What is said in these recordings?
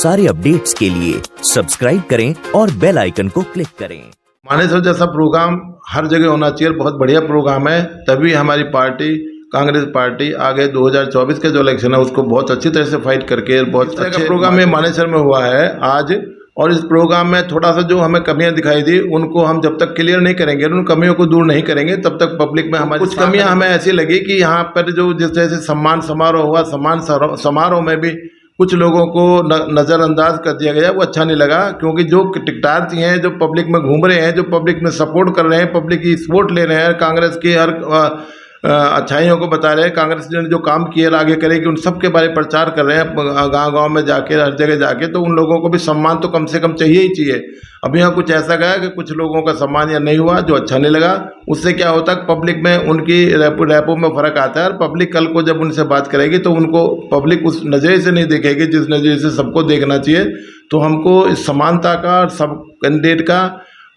सारे अपडेट्स के लिए सब्सक्राइब करें और बेल आइकन को क्लिक करें। मानेसर जैसा प्रोग्राम हर जगह होना चाहिए, बहुत बढ़िया प्रोग्राम है। तभी हमारी पार्टी कांग्रेस पार्टी आगे 2024 का जो इलेक्शन है उसको बहुत अच्छी तरह से फाइट करके बहुत अच्छा प्रोग्राम में मानेसर में हुआ है आज। और इस प्रोग्राम में थोड़ा सा जो हमें कमियां दिखाई दी उनको हम जब तक क्लियर नहीं करेंगे, उन कमियों को दूर नहीं करेंगे, तब तक पब्लिक में हमारी कुछ कमियां हमें ऐसी लगी कि यहाँ पर जो जिस तरह से सम्मान समारोह हुआ, सम्मान समारोह में भी कुछ लोगों को नज़रअंदाज कर दिया गया, वो अच्छा नहीं लगा। क्योंकि जो टिकटार्थी हैं, जो पब्लिक में घूम रहे हैं, जो पब्लिक में सपोर्ट कर रहे हैं, पब्लिक की सपोर्ट ले रहे हैं, कांग्रेस की हर अच्छाइयों को बता रहे हैं, कांग्रेस ने जो काम किए आगे करेगी उन सब के बारे में प्रचार कर रहे हैं गांव-गांव में जाके, हर जगह जाके। तो उन लोगों को भी सम्मान तो कम से कम चाहिए ही चाहिए। अब यहाँ कुछ ऐसा गया कि कुछ लोगों का सम्मान या नहीं हुआ, जो अच्छा नहीं लगा। उससे क्या होता है, पब्लिक में उनकी रैपो में फ़र्क आता है। और पब्लिक कल को जब उनसे बात करेगी तो उनको पब्लिक उस नज़रिए से नहीं देखेगी जिस नज़रिए से सबको देखना चाहिए। तो हमको इस समानता का, सब कैंडिडेट का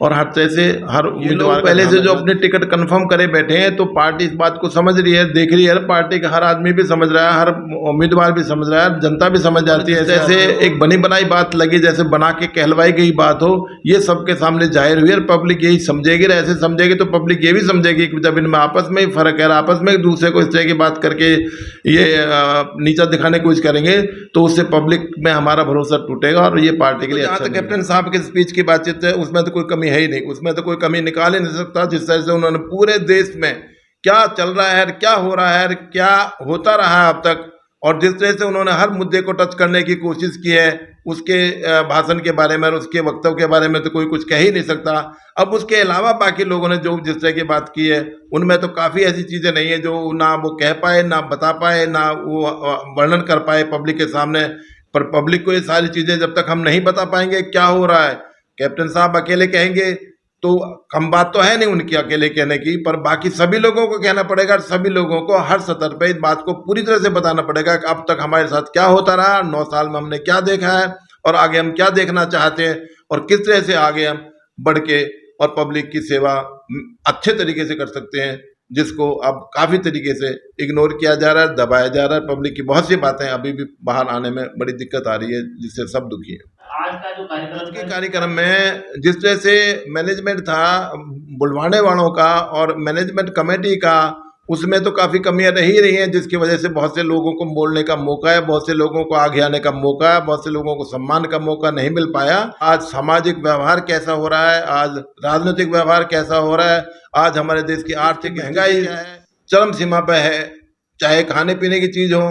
और हर तरह से हर उम्मीदवार पहले से जो अपने टिकट कंफर्म करे बैठे हैं, तो पार्टी इस बात को समझ रही है, देख रही है। पार्टी का हर आदमी भी समझ रहा है, हर उम्मीदवार भी समझ रहा है, जनता भी समझ जाती है। जैसे एक बनी बनाई बात लगी, जैसे बना के कहलवाई गई बात हो, ये सबके सामने जाहिर हुई और पब्लिक यही समझेगी। ऐसे समझेगी तो पब्लिक ये भी समझेगी कि जब इनमें आपस में ही फर्क है, आपस में एक दूसरे को इस तरह की बात करके ये नीचा दिखाने की कोशिश करेंगे, तो उससे पब्लिक में हमारा भरोसा टूटेगा और ये पार्टी के लिए अच्छा। कैप्टन साहब की स्पीच की बातचीत है, उसमें तो कोई कमी है ही नहीं, उसमें तो कोई कमी निकाल ही नहीं सकता। जिस तरह से उन्होंने पूरे देश में क्या चल रहा है, क्या हो रहा है, क्या होता रहा है अब तक, और जिस तरह से उन्होंने हर मुद्दे को टच करने की कोशिश की है, उसके भाषण के बारे में और उसके वक्तव्य के बारे में तो कोई कुछ कह ही नहीं सकता। अब उसके अलावा बाकी लोगों ने जो जिस तरह की बात की है, उनमें तो काफ़ी ऐसी चीज़ें नहीं है जो ना वो कह पाए, ना बता पाए, ना वो वर्णन कर पाए पब्लिक के सामने। पर पब्लिक को ये सारी चीज़ें जब तक हम नहीं बता पाएंगे क्या हो रहा है, कैप्टन साहब अकेले कहेंगे तो कम बात तो है नहीं उनकी अकेले कहने की, पर बाकी सभी लोगों को कहना पड़ेगा। सभी लोगों को हर सतह पे इस बात को पूरी तरह से बताना पड़ेगा कि अब तक हमारे साथ क्या होता रहा, 9 साल में हमने क्या देखा है और आगे हम क्या देखना चाहते हैं, और किस तरह से आगे हम बढ़ के और पब्लिक की सेवा अच्छे तरीके से कर सकते हैं, जिसको अब काफ़ी तरीके से इग्नोर किया जा रहा है, दबाया जा रहा है। पब्लिक की बहुत सी बातें अभी भी बाहर आने में बड़ी दिक्कत आ रही है, जिससे सब दुखी है। आज का जो कार्यक्रम में जिस तरह से मैनेजमेंट था बुलवाने वालों का और मैनेजमेंट कमेटी का, उसमें तो काफ़ी कमियां रही हैं, जिसकी वजह से बहुत से लोगों को बोलने का मौका है, बहुत से लोगों को आगे आने का मौका है, बहुत से लोगों को सम्मान का मौका नहीं मिल पाया। आज सामाजिक व्यवहार कैसा हो रहा है, आज राजनीतिक व्यवहार कैसा हो रहा है, आज हमारे देश की आर्थिक महंगाई चरम सीमा पर है, चाहे खाने पीने की चीज़ हो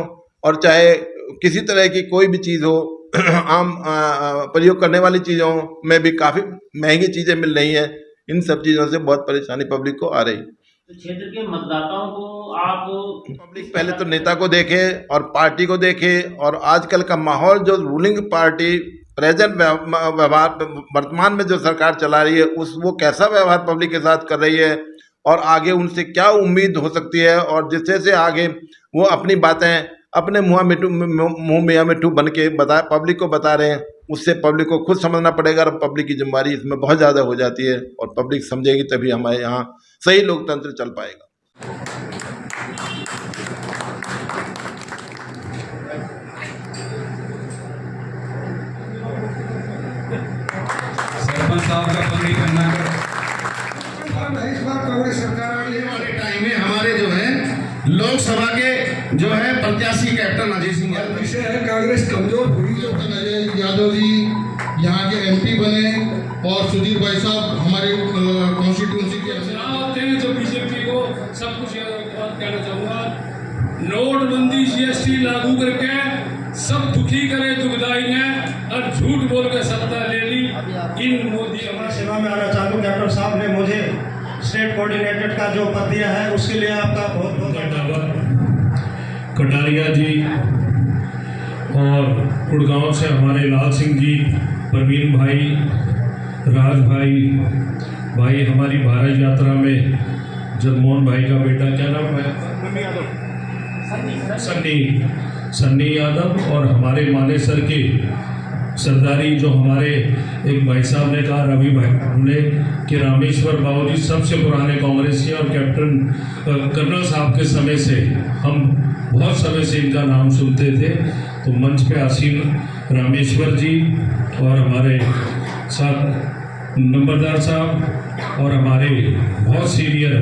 और चाहे किसी तरह की कोई भी चीज़ हो, आम प्रयोग करने वाली चीज़ों में भी काफ़ी महंगी चीज़ें मिल रही हैं। इन सब चीज़ों से बहुत परेशानी पब्लिक को आ रही। तो क्षेत्र के मतदाताओं को आप पब्लिक पहले तो नेता को देखे और पार्टी को देखे, और आजकल का माहौल जो रूलिंग पार्टी प्रेजेंट व्यवहार वर्तमान में जो सरकार चला रही है, वो कैसा व्यवहार पब्लिक के साथ कर रही है और आगे उनसे क्या उम्मीद हो सकती है, और जिस तरह से आगे वो अपनी बातें अपने मुँह मियाँ मिट्ठू बन के पब्लिक को बता रहे हैं, उससे पब्लिक को खुद समझना पड़ेगा। और पब्लिक की जिम्मेदारी इसमें बहुत ज़्यादा हो जाती है, और पब्लिक समझेगी तभी हमारे यहाँ सही लोकतंत्र चल पाएगा। सरपंच साहब का बंदी करना इस बार कांग्रेस सरकार आने वाले टाइम में हमारे जो है लोकसभा के जो है प्रत्याशी कैप्टन अजीत सिंह विषय है, कांग्रेस कमजोर हुई। अजय यादव जी यहाँ के एमपी बने और सुधीर भाई साहब हमारे कॉन्स्टिट्यूंसी के आते हैं, जो बीजेपी को सब कुछ कहना चाहूँगा, नोटबंदी जीएसटी लागू करके सब दुखी करे, दुखदाई ने और झूठ बोल के सत्ता ले ली। इन मोदी हमारा सेवा में आना चाहूँ। डॉक्टर साहब ने मुझे स्टेट कोऑर्डिनेटर का जो पद दिया है उसके लिए आपका बहुत बहुत धन्यवाद। कटारिया जी और गुड़गांव से हमारे लाल सिंह जी, प्रवीण भाई, राज भाई हमारी भारत यात्रा में जगमोहन भाई का बेटा, क्या नाम है, सन्नी यादव, और हमारे मानेसर के सरदारी जो हमारे एक भाई साहब ने कहा, रवि भाई ने, कि रामेश्वर बाबू जी सबसे पुराने कांग्रेसी और कैप्टन कर्नल साहब के समय से हम बहुत समय से इनका नाम सुनते थे। तो मंच पे आसीन रामेश्वर जी और हमारे साथ नंबरदार साहब और हमारे बहुत सीनियर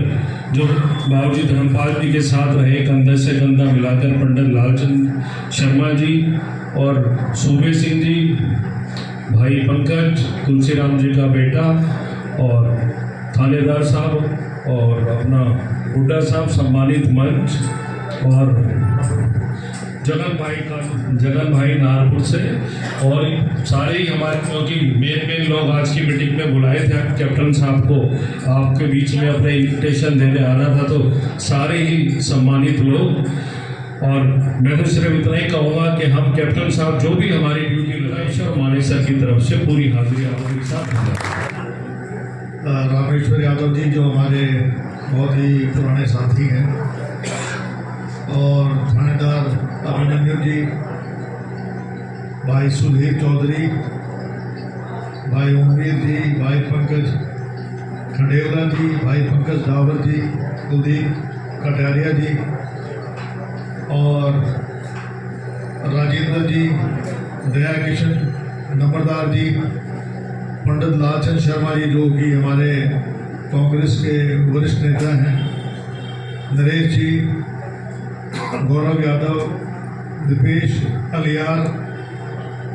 जो बाबूजी धर्मपाल जी के साथ रहे, कंधे से कंधा मिलाकर पंडित लालचंद शर्मा जी और सूबे सिंह जी, भाई पंकज, तुलसीराम जी का बेटा और थानेदार साहब और अपना हुड्डा साहब, सम्मानित मंच और जगन भाई नारपुर से और सारे ही हमारे क्योंकि मेन लोग आज की मीटिंग में बुलाए थे कैप्टन साहब को आपके बीच में अपने इन्विटेशन देने आना था, तो सारे ही सम्मानित लोग। और मैं तो सिर्फ इतना ही कहूँगा कि हम कैप्टन साहब जो भी हमारी ड्यूटी लगाई और माने सर की तरफ से पूरी हाजिरी आपके साथ। रामेश्वर यादव जी जो हमारे बहुत ही पुराने साथी हैं और थानेदार अभिनंदन जी, भाई सुधीर चौधरी, भाई उम्मीद जी, भाई पंकज खंडेवला जी, भाई पंकज डावर जी, कुलदीप कटारिया जी और राजेंद्र जी, दया किशन नंबरदार जी, पंडित लालचंद शर्मा जी जो कि हमारे कांग्रेस के वरिष्ठ नेता हैं, नरेश जी, गौरव यादव, दीपेश अलियार,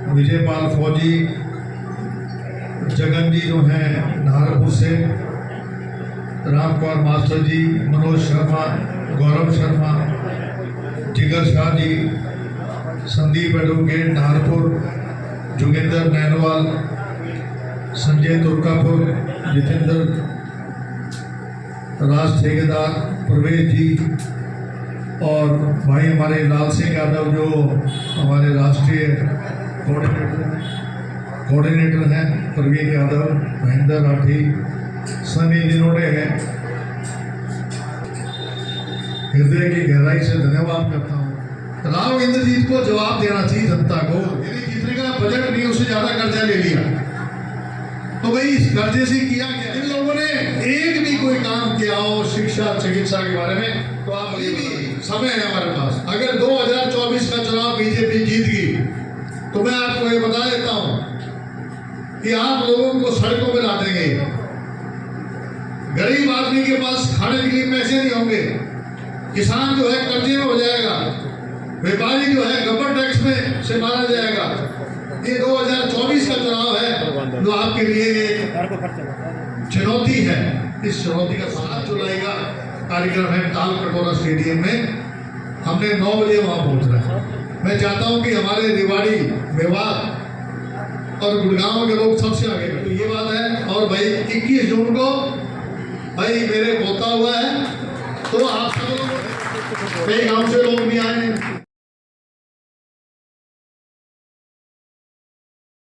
विजयपाल फौजी, जगन जी जो हैं नाहरपुर से, राम कुमार मास्टर जी, मनोज शर्मा, गौरव शर्मा, जिगर शाह जी, संदीप एडवोकेट नाहरपुर, जोगिंदर नैनवाल, संजय तुर्कापुर, जितेंद्र राज ठेकेदार, प्रवेश जी और भाई हमारे लाल सिंह यादव जो हमारे राष्ट्रीय कोऑर्डिनेटर हैं, प्रवीण यादव, महेंद्र राठी, सनी जिन्होंने हैं, हृदय की गहराई से धन्यवाद करता हूँ। राव इंद्रजीत को जवाब देना चाहिए जनता को, यदि जितने का बजट नहीं उससे ज्यादा कर्जा ले लिया तो भाई इस कर्जे से किया क्या? इन लोगों ने एक भी कोई काम किया हो शिक्षा चिकित्सा के बारे में तो आप अभी भी समय है हमारे पास। अगर 2024 का चुनाव बीजेपी जीत गई तो मैं आपको ये बता देता हूं कि आप लोगों को सड़कों पर ला देंगे, गरीब आदमी के पास खाने के लिए पैसे नहीं होंगे, किसान जो है कर्जे में हो जाएगा, व्यापारी जो है गब्बर टैक्स में से मारा जाएगा। ये 2024 का चुनाव है जो आपके लिए एक चुनौती है। इस चुनौती का 7 जुलाई का कार्यक्रम है ताल कटोरा स्टेडियम में, हमने 9 बजे वहां पहुंचना है। मैं चाहता हूं कि हमारे रेवाड़ी, मेवात और गुड़गांव के लोग सबसे आगे तो ये बात है। और भाई 21 जून को भाई मेरे पोता हुआ है तो आप सब लोग कई गांव से लोग भी आए हैं।